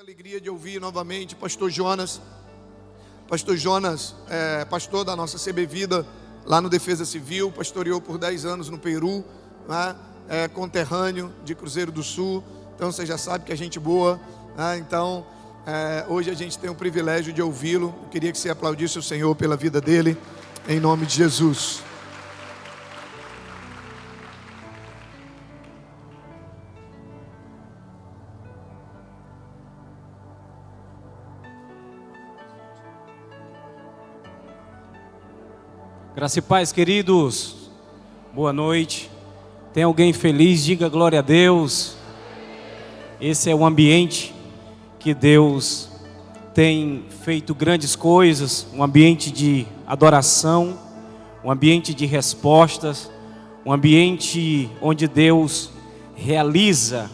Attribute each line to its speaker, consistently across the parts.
Speaker 1: Alegria de ouvir novamente Pastor Jonas. Pastor Jonas é pastor da nossa CB Vida lá no Defesa Civil, pastoreou por 10 anos no Peru, né? É conterrâneo de Cruzeiro do Sul, então você já sabe que é gente boa, né? Então hoje a gente tem o privilégio de ouvi-lo. Eu queria que você aplaudisse o Senhor pela vida dele, em nome de Jesus.
Speaker 2: Graça e paz, queridos. Boa noite. Tem alguém feliz? Diga glória a Deus. Esse é o ambiente que Deus tem feito grandes coisas, um ambiente de adoração, um ambiente de respostas, um ambiente onde Deus realiza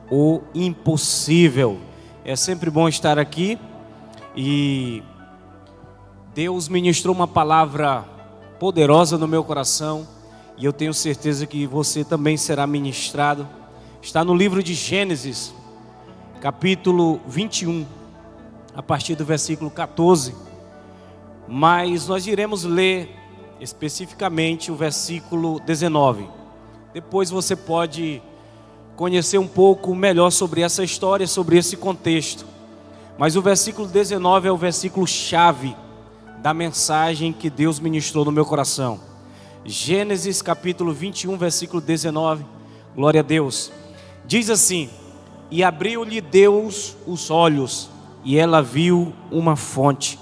Speaker 2: o impossível. É sempre bom estar aqui e Deus ministrou uma palavra poderosa no meu coração, e eu tenho certeza que você também será ministrado. Está no livro de Gênesis, capítulo 21, a partir do versículo 14, mas nós iremos ler especificamente o versículo 19. Depois você pode conhecer um pouco melhor sobre essa história, sobre esse contexto, mas o versículo 19 é o versículo chave da mensagem que Deus ministrou no meu coração. Gênesis capítulo 21, versículo 19, glória a Deus. Diz assim: e abriu-lhe Deus os olhos, e ela viu uma fonte,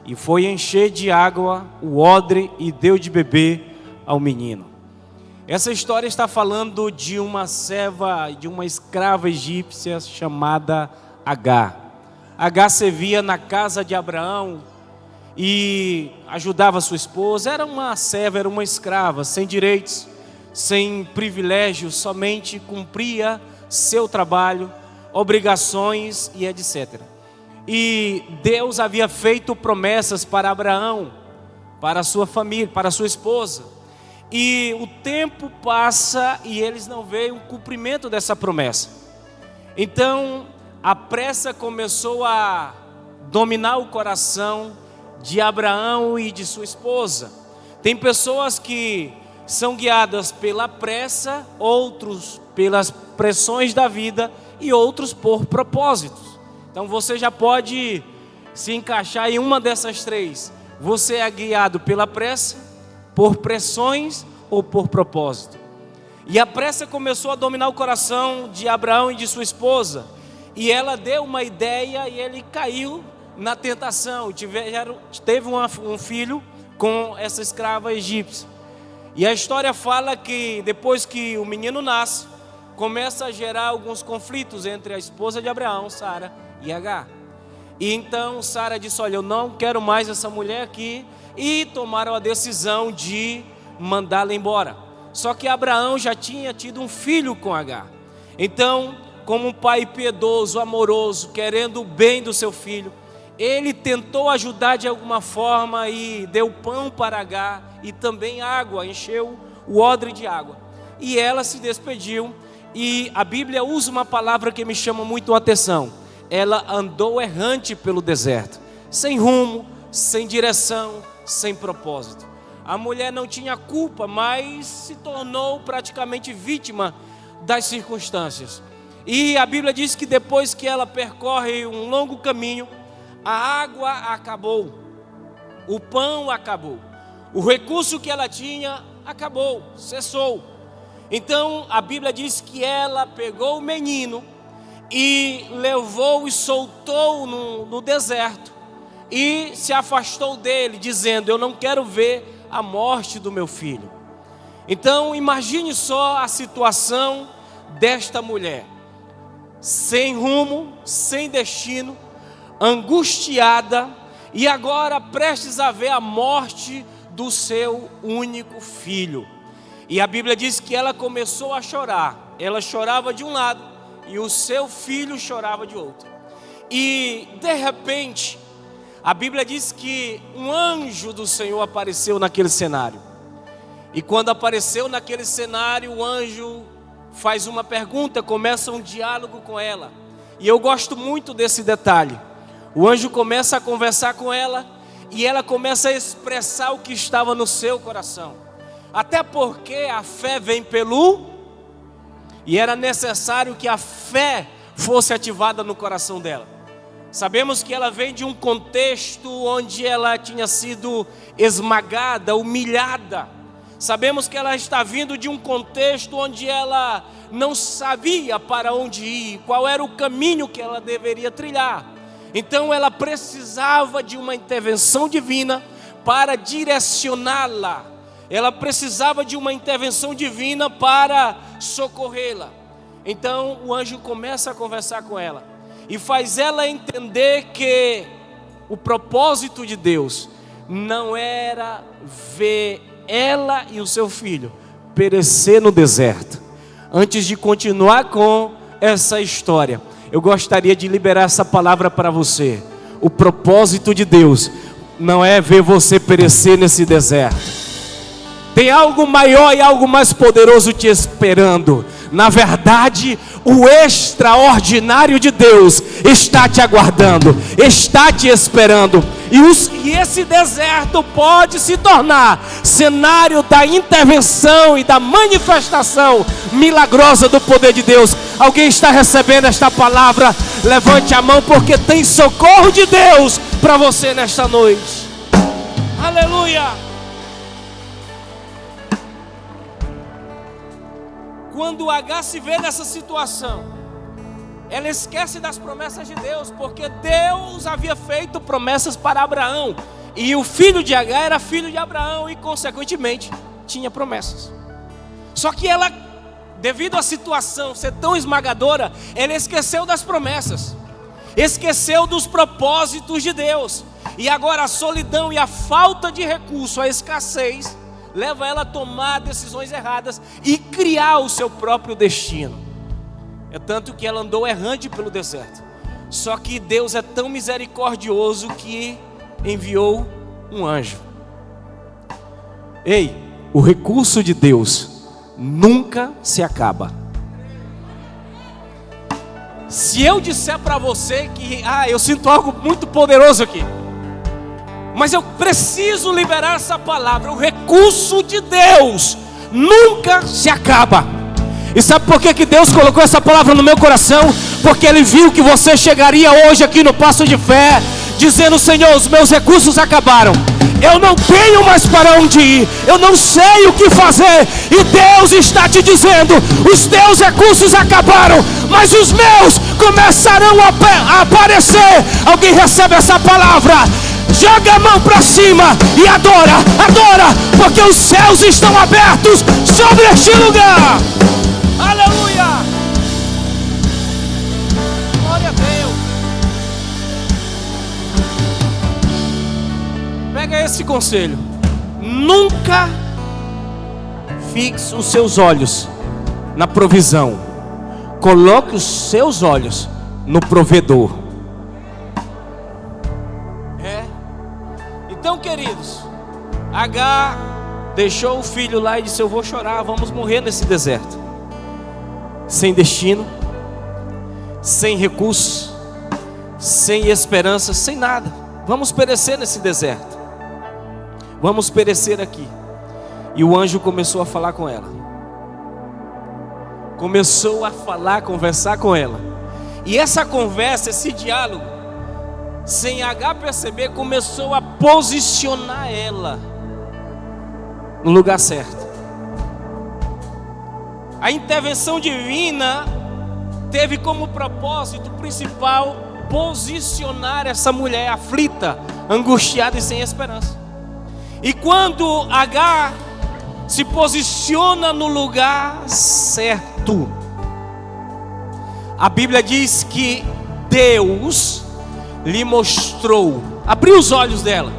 Speaker 2: e foi encher de água o odre, e deu de beber ao menino. Essa história está falando de uma serva, de uma escrava egípcia chamada Agar. Agar servia na casa de Abraão e ajudava sua esposa. Era uma serva, era uma escrava, sem direitos, sem privilégios, somente cumpria seu trabalho, obrigações e etc. E Deus havia feito promessas para Abraão, para sua família, para sua esposa, e o tempo passa e eles não veem o cumprimento dessa promessa. Então a pressa começou a dominar o coração de Abraão e de sua esposa. Tem pessoas que são guiadas pela pressa, outros pelas pressões da vida e outros por propósitos. Então você já pode se encaixar em uma dessas três. Você é guiado pela pressa, por pressões ou por propósito. E a pressa começou a dominar o coração de Abraão e de sua esposa, e ela deu uma ideia e ele caiu na tentação. Teve um filho com essa escrava egípcia. E a história fala que depois que o menino nasce, começa a gerar alguns conflitos entre a esposa de Abraão, Sara, e Agar. E então Sara disse: olha, eu não quero mais essa mulher aqui. E tomaram a decisão de mandá-la embora. Só que Abraão já tinha tido um filho com Agar. Então, como um pai piedoso, amoroso, querendo o bem do seu filho, ele tentou ajudar de alguma forma e deu pão para Agar e também água, encheu o odre de água. E ela se despediu, e a Bíblia usa uma palavra que me chama muito a atenção. Ela andou errante pelo deserto, sem rumo, sem direção, sem propósito. A mulher não tinha culpa, mas se tornou praticamente vítima das circunstâncias. E a Bíblia diz que depois que ela percorre um longo caminho, a água acabou, o pão acabou, o recurso que ela tinha acabou, cessou. Então a Bíblia diz que ela pegou o menino e levou e soltou no deserto e se afastou dele, dizendo: eu não quero ver a morte do meu filho. Então imagine só a situação desta mulher, sem rumo, sem destino, angustiada, e agora prestes a ver a morte do seu único filho. E a Bíblia diz que ela começou a chorar. Ela chorava de um lado e o seu filho chorava de outro. E de repente, a Bíblia diz que um anjo do Senhor apareceu naquele cenário. E quando apareceu naquele cenário, o anjo faz uma pergunta, começa um diálogo com ela. E eu gosto muito desse detalhe. O anjo começa a conversar com ela e ela começa a expressar o que estava no seu coração. Até porque a fé vem pelo... E era necessário que a fé fosse ativada no coração dela. Sabemos que ela vem de um contexto onde ela tinha sido esmagada, humilhada. Sabemos que ela está vindo de um contexto onde ela não sabia para onde ir, qual era o caminho que ela deveria trilhar. Então ela precisava de uma intervenção divina para direcioná-la. Ela precisava de uma intervenção divina para socorrê-la. Então o anjo começa a conversar com ela e faz ela entender que o propósito de Deus não era ver ela e o seu filho perecer no deserto. Antes de continuar com essa história, eu gostaria de liberar essa palavra para você. O propósito de Deus não é ver você perecer nesse deserto. Tem algo maior e algo mais poderoso te esperando. Na verdade, o extraordinário de Deus está te aguardando, está te esperando. E esse deserto pode se tornar cenário da intervenção e da manifestação milagrosa do poder de Deus. Alguém está recebendo esta palavra? Levante a mão, porque tem socorro de Deus para você nesta noite. Aleluia! Quando Agar se vê nessa situação, ela esquece das promessas de Deus, porque Deus havia feito promessas para Abraão, e o filho de Agar era filho de Abraão, e consequentemente tinha promessas. Só que ela, devido à situação ser tão esmagadora, ela esqueceu das promessas, esqueceu dos propósitos de Deus, e agora a solidão e a falta de recurso, a escassez, leva ela a tomar decisões erradas e criar o seu próprio destino. É tanto que ela andou errante pelo deserto. Só que Deus é tão misericordioso que enviou um anjo. Ei, o recurso de Deus nunca se acaba. Se eu disser para você que eu sinto algo muito poderoso aqui, mas eu preciso liberar essa palavra. O recurso de Deus nunca se acaba. E sabe por que Deus colocou essa palavra no meu coração? Porque Ele viu que você chegaria hoje aqui no Passo de Fé dizendo: Senhor, os meus recursos acabaram, eu não tenho mais para onde ir, eu não sei o que fazer. E Deus está te dizendo: os teus recursos acabaram, mas os meus começarão a aparecer. Alguém recebe essa palavra? Joga a mão para cima e adora, adora, porque os céus estão abertos sobre este lugar. Aleluia! Glória a Deus. Pega esse conselho: nunca fixe os seus olhos na provisão, coloque os seus olhos no provedor. Então, queridos, Agar deixou o filho lá e disse: eu vou chorar, vamos morrer nesse deserto, sem destino, sem recursos, sem esperança, sem nada. Vamos perecer nesse deserto, vamos perecer aqui. E o anjo começou a falar com ela, começou a falar, conversar com ela. E essa conversa, esse diálogo, sem Agar perceber, começou a posicionar ela no lugar certo. A intervenção divina teve como propósito principal posicionar essa mulher aflita, angustiada e sem esperança. E quando Agar se posiciona no lugar certo, a Bíblia diz que Deus lhe mostrou, abriu os olhos dela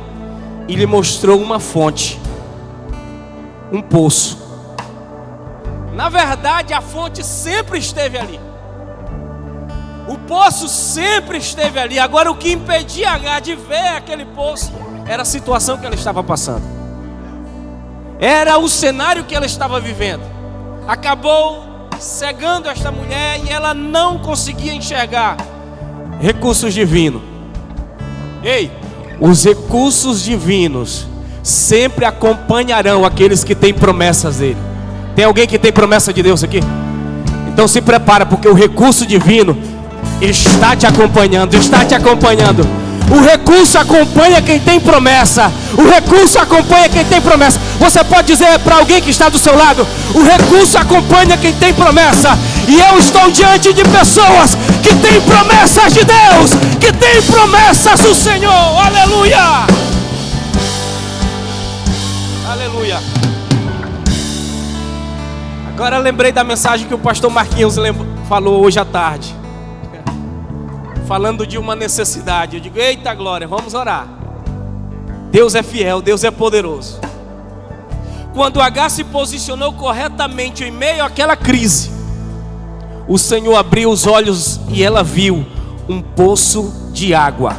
Speaker 2: e lhe mostrou uma fonte, um poço. Na verdade, a fonte sempre esteve ali, o poço sempre esteve ali. Agora, o que impedia Agar de ver aquele poço era a situação que ela estava passando, era o cenário que ela estava vivendo. Acabou cegando esta mulher e ela não conseguia enxergar Recursos divinos. Ei, os recursos divinos sempre acompanharão aqueles que têm promessas dele. Tem alguém que tem promessa de Deus aqui? Então se prepara, porque o recurso divino está te acompanhando, está te acompanhando. O recurso acompanha quem tem promessa. O recurso acompanha quem tem promessa. Você pode dizer para alguém que está do seu lado: o recurso acompanha quem tem promessa. E eu estou diante de pessoas que têm promessas de Deus, que têm promessas do Senhor. Aleluia! Aleluia! Agora lembrei da mensagem que o pastor Marquinhos falou hoje à tarde, falando de uma necessidade. Eu digo: eita glória, vamos orar. Deus é fiel, Deus é poderoso. Quando Agar se posicionou corretamente em meio àquela crise, o Senhor abriu os olhos e ela viu um poço de água.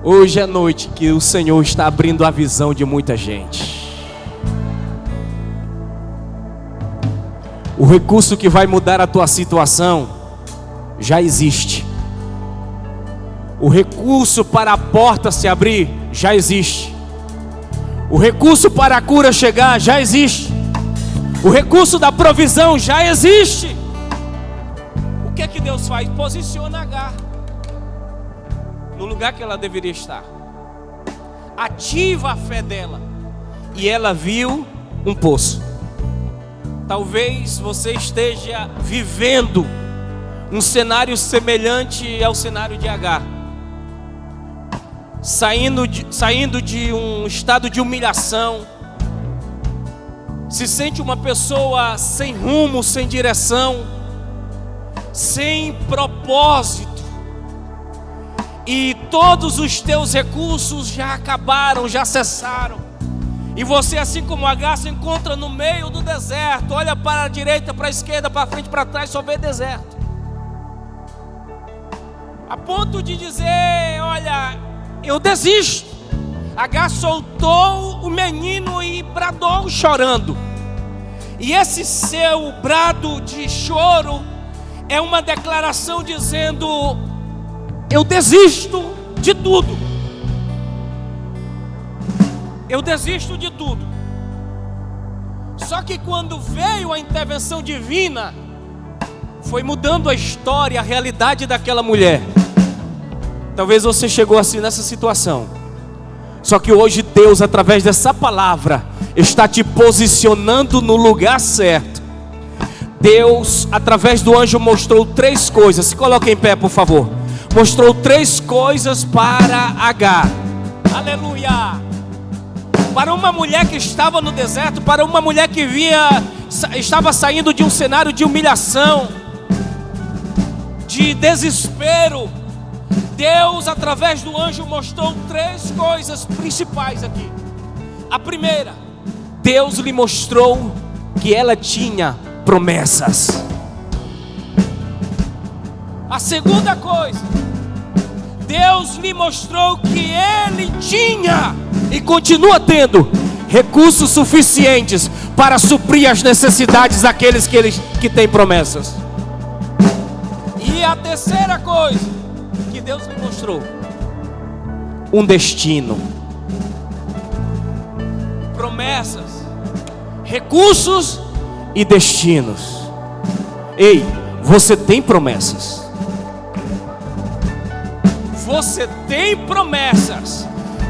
Speaker 2: Hoje é noite que o Senhor está abrindo a visão de muita gente. O recurso que vai mudar a tua situação já existe. O recurso para a porta se abrir já existe. O recurso para a cura chegar já existe. O recurso da provisão já existe. O que é que Deus faz? Posiciona Agar no lugar que ela deveria estar. Ativa a fé dela. E ela viu um poço. Talvez você esteja vivendo um cenário semelhante ao cenário de Agar, saindo de um estado de humilhação, se sente uma pessoa sem rumo, sem direção, sem propósito, e todos os teus recursos já acabaram, já cessaram. E você, assim como Agar, se encontra no meio do deserto. Olha para a direita, para a esquerda, para frente, para trás, só vê deserto. A ponto de dizer: olha, eu desisto. Agar soltou o menino e bradou chorando. E esse seu brado de choro é uma declaração dizendo: eu desisto de tudo. Eu desisto de tudo. Só que quando veio a intervenção divina, foi mudando a história, a realidade daquela mulher. Talvez você chegou assim nessa situação. Só que hoje Deus, através dessa palavra, está te posicionando no lugar certo. Deus, através do anjo, mostrou 3 coisas. Se coloque em pé, por favor. Mostrou 3 coisas para Agar. Aleluia! Para uma mulher que estava no deserto, para uma mulher que estava saindo de um cenário de humilhação, de desespero, Deus, através do anjo, mostrou 3 coisas principais aqui. A primeira, Deus lhe mostrou que ela tinha promessas. A segunda coisa, Deus lhe mostrou que ele tinha e continua tendo recursos suficientes para suprir as necessidades daqueles que têm promessas. E a terceira coisa que Deus lhe mostrou: um destino. Promessas, recursos e destinos. Ei, você tem promessas. Você tem promessas.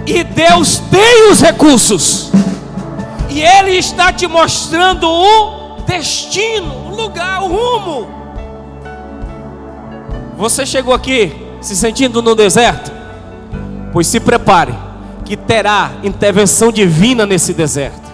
Speaker 2: E Deus tem os recursos. E Ele está te mostrando o destino, o lugar, o rumo. Você chegou aqui se sentindo no deserto? Pois se prepare, que terá intervenção divina nesse deserto.